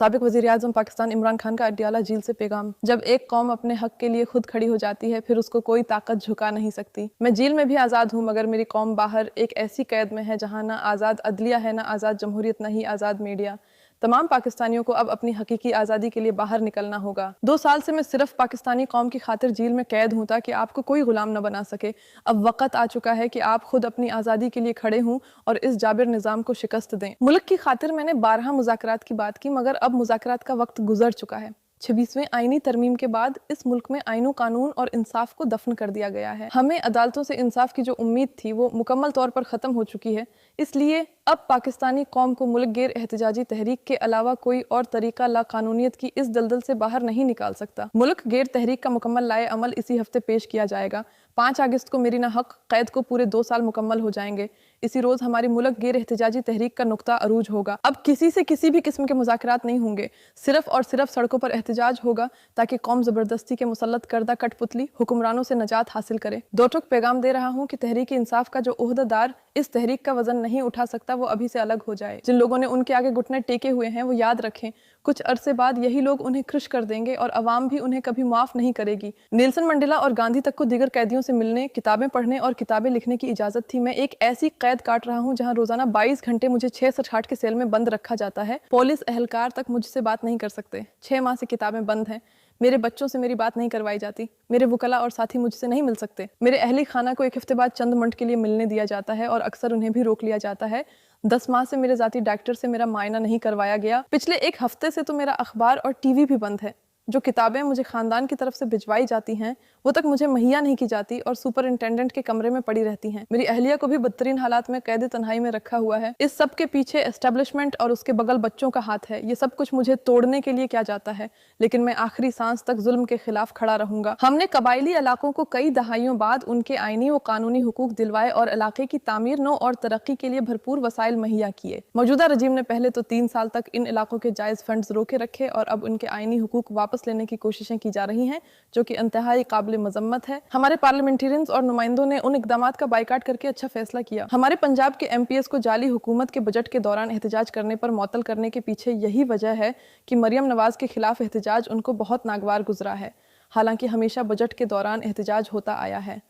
साबिक वज़ीर-ए-आज़म पाकिस्तान इमरान खान का अडयाला झील से पैगाम। जब एक कौम अपने हक के लिए खुद खड़ी हो जाती है, फिर उसको कोई ताकत झुका नहीं सकती। मैं जेल में भी आज़ाद हूँ, मगर मेरी कौम बाहर एक ऐसी कैद में है जहाँ ना आज़ाद अदलिया है, ना आज़ाद जमहूरियत, ना ही आज़ाद मीडिया। तमाम पाकिस्तानियों को अब अपनी हकीकी आज़ादी के लिए बाहर निकलना होगा। 2 साल से मैं सिर्फ पाकिस्तानी कौम की खातिर जेल में कैद हूँ ताकि आपको कोई गुलाम न बना सके। अब वक्त आ चुका है कि आप खुद अपनी आज़ादी के लिए खड़े हों और इस जाबिर निज़ाम को शिकस्त दें। मुल्क की खातिर मैंने 12 मुज़ाकरात की बात की, मगर अब मुज़ाकरात का वक्त गुजर चुका है। 26वें आईनी तरमीम के बाद इस मुल्क में आईनो कानून और इंसाफ को दफन कर दिया गया है। हमें अदालतों से इंसाफ की जो उम्मीद थी वो मुकम्मल तौर पर ख़त्म हो चुकी है। इसलिए अब पाकिस्तानी कौम को मुल्क गैर एहतजाजी तहरीक के अलावा कोई और तरीका लाकानूनियत की इस दलदल से बाहर नहीं निकाल सकता। मुल्क गैर तहरीक का मुकम्मल लाए अमल इसी हफ्ते पेश किया जाएगा। 5 अगस्त को मेरी ना हक कैद को पूरे 2 साल मुकम्मल हो जाएंगे। इसी रोज़ हमारी मुल्क गैर एहतजाजी तहरीक का नुक्ता अरूज होगा। अब किसी से किसी भी किस्म के मुज़ाकरात नहीं होंगे, सिर्फ और सिर्फ सड़कों पर एहतजाज होगा ताकि कौम ज़बरदस्ती के मुसल्लत करदा कठपुतली हुक्मरानों से नजात हासिल करे। 2 टुक पैगाम दे रहा हूँ कि तहरीक इंसाफ का जो ओहदेदार इस तहरीक का वजन नहीं उठा सकता वो अभी से अलग हो जाए। जिन लोगों ने उनके आगे घुटने टेके हुए हैं वो याद रखें, कुछ अरसे बाद यही लोग उन्हें खुश कर देंगे और अवाम भी उन्हें कभी माफ नहीं करेगी। नेल्सन मंडेला और गांधी तक को दीगर कैदियों से मिलने, किताबें पढ़ने और किताबें लिखने की इजाजत थी। मैं एक ऐसी कैद काट रहा हूँ जहाँ रोजाना 22 घंटे मुझे 6 सठाट के सेल में बंद रखा जाता है। पुलिस एहलकार तक मुझसे बात नहीं कर सकते। 6 माह से किताबें बंद हैं। मेरे बच्चों से मेरी बात नहीं करवाई जाती। मेरे वकला और साथी मुझसे नहीं मिल सकते। मेरे अहली खाना को 1 हफ्ते बाद चंद मिनट के लिए मिलने दिया जाता है और अक्सर उन्हें भी रोक लिया जाता है। 10 माह से मेरे जाती डॉक्टर से मेरा मायना नहीं करवाया गया। पिछले 1 हफ्ते से तो मेरा अखबार और टीवी भी बंद है। जो किताबें मुझे खानदान की तरफ से भिजवाई जाती हैं वो तक मुझे मुहैया नहीं की जाती और सुपरिंटेंडेंट के कमरे में पड़ी रहती हैं। मेरी अहलिया को भी बदतरीन हालात में कैद तन्हाई में रखा हुआ है। इस सब के पीछे एस्टेब्लिशमेंट और उसके बगल बच्चों का हाथ है। ये सब कुछ मुझे तोड़ने के लिए किया जाता है, लेकिन मैं आखिरी सांस तक जुल्म के खिलाफ खड़ा रहूंगा। हमने कबायली इलाकों को कई दहाइयों बाद उनके आईनी व कानूनी हुकूक दिलवाए और इलाके की तामीर नो और तरक्की के लिए भरपूर वसाइल मुहैया किए। मौजूदा रजीम ने पहले तो 3 साल तक इन इलाकों के जायज फंड्स रोके रखे और अब उनके आईनी हुकूक वापस लेने की कोशिशें की जा रही हैं, जो कि इंतहाई काबिल मजम्मत है। हमारे पार्लियामेंटेरियंस और नुमाइंदों ने उन इकदामात का बाइकाट करके अच्छा फैसला किया। हमारे पंजाब के MPs को जाली हुकूमत के बजट के दौरान एहतजाज करने पर मुअत्तल करने के पीछे यही वजह है कि मरियम नवाज के खिलाफ एहतजाज उनको बहुत नागवार गुजरा है। हालांकि हमेशा बजट के दौरान एहतजाज होता आया है।